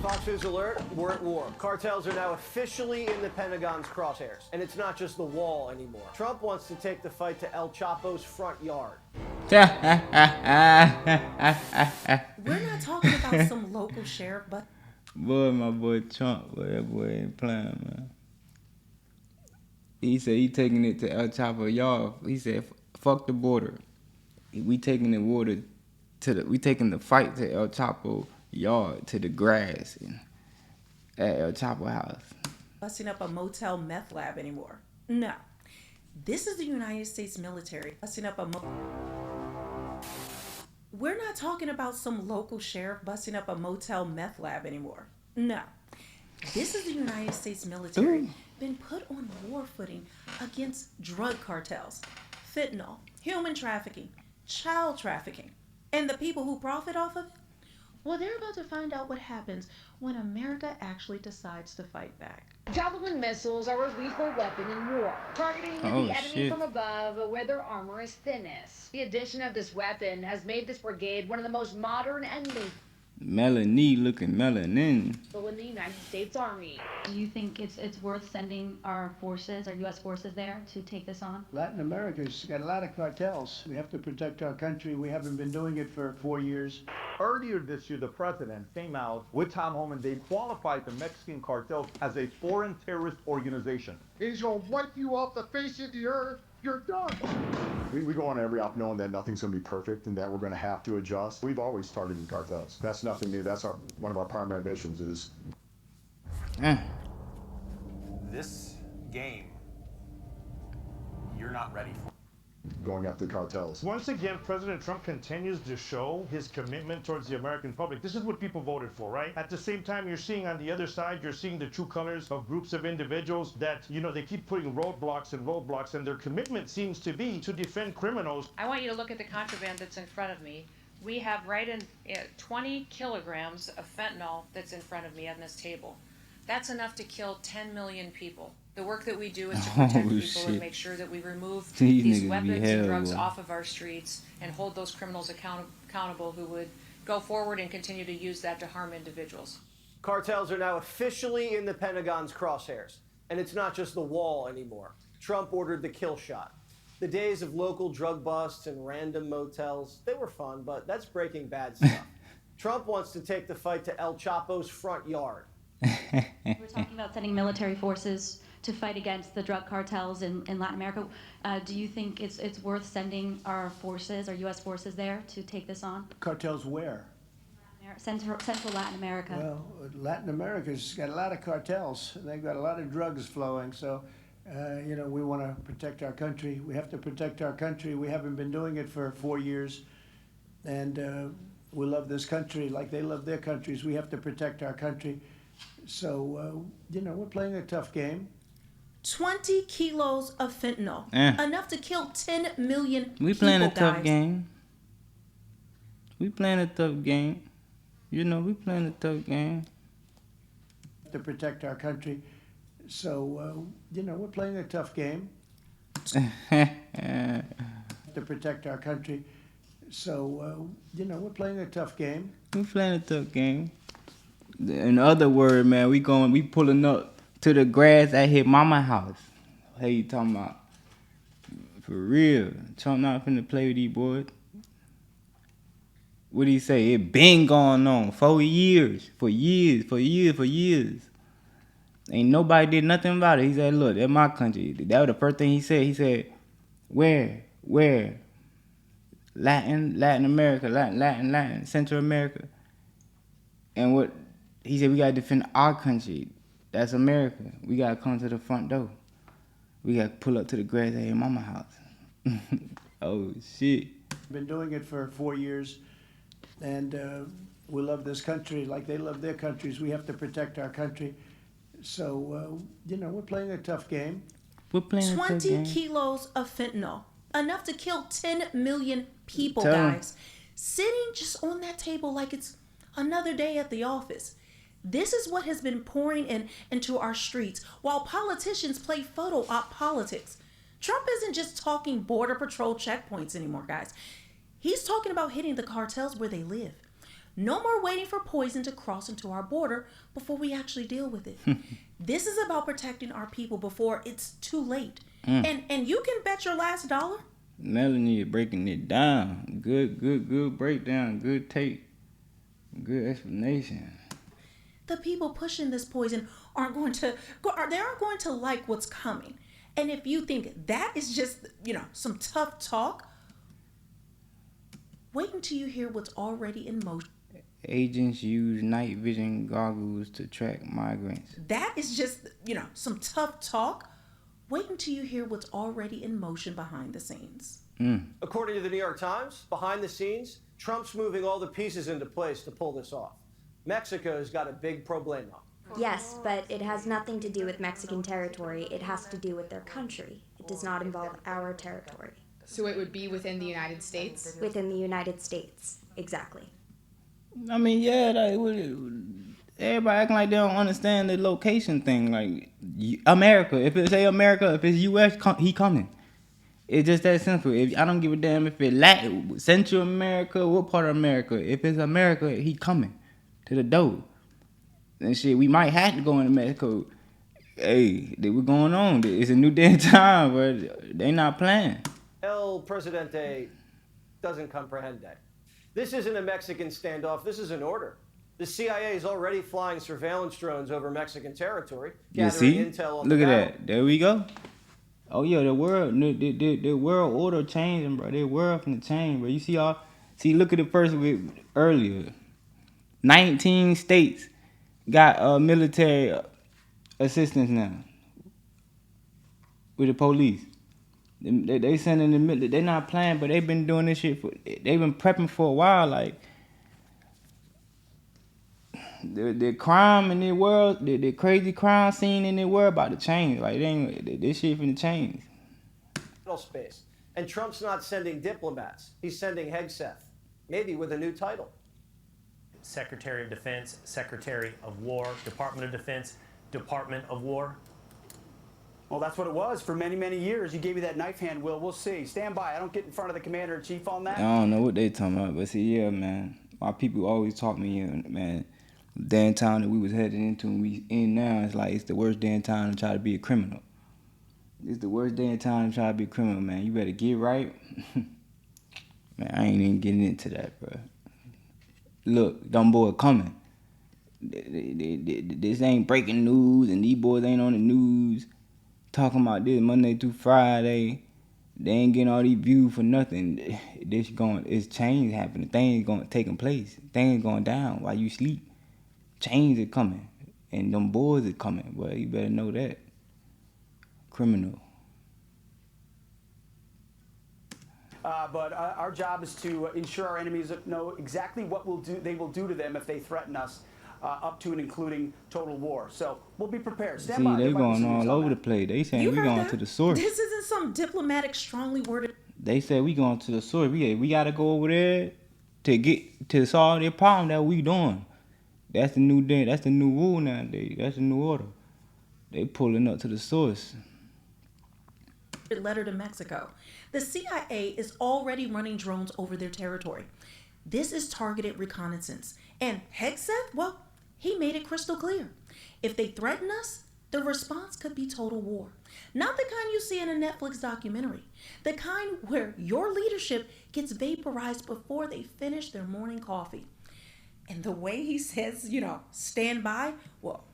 Fox News alert, we're at war. Cartels are now officially in the Pentagon's crosshairs. And it's not just the wall anymore. Trump wants to take the fight to El Chapo's front yard. We're not talking about some local sheriff, but Boy, my boy Trump, boy, that boy ain't playing, man. He said he taking it to El Chapo yard. He said, "Fuck the border. We taking the fight to El Chapo yard, to the grass at El Chapo house." busting up a motel meth lab anymore. No. This is the United States military busting up a We're not talking about some local sheriff busting up a motel meth lab anymore. No. This is the United States military Ooh. been put on war footing against drug cartels, fentanyl, human trafficking, child trafficking, and the people who profit off of it. Well, they're about to find out what happens when America actually decides to fight back. Javelin missiles are a lethal weapon in war, targeting the enemy Shit. from above where their armor is thinnest. The addition of this weapon has made this brigade one of the most modern and Melanie looking melanin. lethal in the United States Army. Do you think it's worth sending our forces, our U.S. forces there to take this on? Latin America's got a lot of cartels. We have to protect our country. We haven't been doing it for 4 years. Earlier this year, the president came out with Tom Homan. They qualified the Mexican cartel as a foreign terrorist organization. He's gonna wipe you off the face of the earth. You're done. We go on every op knowing that nothing's going to be perfect and that we're going to have to adjust. We've always targeted cartels. That's nothing new. That's one of our primary missions is. This game, you're not ready for. Going after cartels. Once again, President Trump continues to show his commitment towards the American public. This is what people voted for, right? At the same time, you're seeing on the other side, you're seeing the true colors of groups of individuals that, they keep putting roadblocks, and their commitment seems to be to defend criminals. I want you to look at the contraband that's in front of me. We have right in 20 kilograms of fentanyl that's in front of me on this table. That's enough to kill 10 million people. The work that we do is to protect people and make sure that we remove these weapons and drugs off of our streets and hold those criminals accountable who would go forward and continue to use that to harm individuals. Cartels are now officially in the Pentagon's crosshairs. And it's not just the wall anymore. Trump ordered the kill shot. The days of local drug busts and random motels, they were fun, but that's Breaking Bad stuff. Trump wants to take the fight to El Chapo's front yard. We're talking about sending military forces to fight against the drug cartels in Latin America. Do you think it's worth sending our forces, our U.S. forces there to take this on? Cartels where? Central Latin America. Well, Latin America's got a lot of cartels. They've got a lot of drugs flowing. So, we want to protect our country. We have to protect our country. We haven't been doing it for 4 years. And we love this country like they love their countries. We have to protect our country. So, we're playing a tough game. 20 kilos of fentanyl. Enough to kill 10 million people, We playing a tough guys. game. We playing a tough game. We playing a tough game. To protect our country. So, we're playing a tough game. To protect our country. So, we're playing a tough game. We playing a tough game. In other words, man, we pulling up to the grass at his mama house. Hey, you talking about? For real. Trump not finna play with these boys. What he say? It been going on 4 years. For years. Ain't nobody did nothing about it. He said, look, that's my country. That was the first thing he said. He said, where? Latin America, Latin, Central America. And what he said, we gotta defend our country. That's America. We gotta come to the front door. We gotta pull up to the grass at your mama house. Oh shit. Been doing it for 4 years, and we love this country like they love their countries. We have to protect our country. So, we're playing a tough game. We're playing 20 kilos of fentanyl. Enough to kill 10 million people, Tell 'em. guys. Sitting just on that table like it's another day at the office. This is what has been pouring into our streets while politicians play photo op politics. Trump isn't just talking Border Patrol checkpoints anymore, guys. He's talking about hitting the cartels where they live. No more waiting for poison to cross into our border before we actually deal with it. This is about protecting our people before it's too late. And you can bet your last dollar. Melanie is breaking it down. Good breakdown. Good take. Good explanation. The people pushing this poison aren't going to like what's coming. And if you think that is just, some tough talk, wait until you hear what's already in motion. Agents use night vision goggles to track migrants. That is just, some tough talk. Wait until you hear what's already in motion behind the scenes. According to the New York Times, behind the scenes, Trump's moving all the pieces into place to pull this off. Mexico's got a big problema. Yes, but it has nothing to do with Mexican territory. It has to do with their country. It does not involve our territory. So it would be within the United States? Within the United States, exactly. I mean, yeah, everybody acting like they don't understand the location thing. Like, America, if it say America, if it's U.S., he coming. It's just that simple. If I don't give a damn if it's Latin, Central America, what part of America. If it's America, he coming to the door. And shit, we might have to go into Mexico. Hey, what's going on? It's a new day and time, but they not playing. El Presidente doesn't comprehende. This isn't a Mexican standoff. This is an order. The CIA is already flying surveillance drones over Mexican territory, gathering intel on Look the at battle. that. There we go. Oh yeah, the world order changing, bro. The world finna change, bro. You look at the first week earlier. 19 states got military assistance now with the police. They sending the military. They not playing, but they've been doing this shit they've been prepping for a while. Like the crime in the world, the crazy crime scene in the world about to change. Like this shit finna change. Space. And Trump's not sending diplomats. He's sending Hegseth, maybe with a new title. Secretary of Defense, Secretary of War, Department of Defense, Department of War. Well, that's what it was for many, many years. You gave me that knife hand, Will. We'll see. Stand by. I don't get in front of the commander-in-chief on that. I don't know what they talking about, but see, yeah, man. My people always taught me, man, the damn time that we was headed into and we in now, it's like it's the worst damn time to try to be a criminal. It's the worst damn time to try to be a criminal, man. You better get right. Man, I ain't even getting into that, bro. Look, them boys coming. This ain't breaking news, and these boys ain't on the news talking about this Monday through Friday. They ain't getting all these views for nothing. It's change happening. Things taking place. Things going down while you sleep. Change is coming, and them boys is coming. Boy, you better know that. Criminal. But our job is to ensure our enemies know exactly what they will do to them if they threaten us, up to and including total war. So we'll be prepared. Stand by. See, they going all over the place. They saying we going to the source. This isn't some diplomatic, strongly worded. They said we going to the source. We got to go over there to solve their problem that we doing. That's the new day. That's the new rule nowadays. That's the new order. They pulling up to the source. Letter to Mexico. The CIA is already running drones over their territory. This is targeted reconnaissance. And Hegseth, well, he made it crystal clear. If they threaten us, the response could be total war. Not the kind you see in a Netflix documentary. The kind where your leadership gets vaporized before they finish their morning coffee. And the way he says, stand by, well,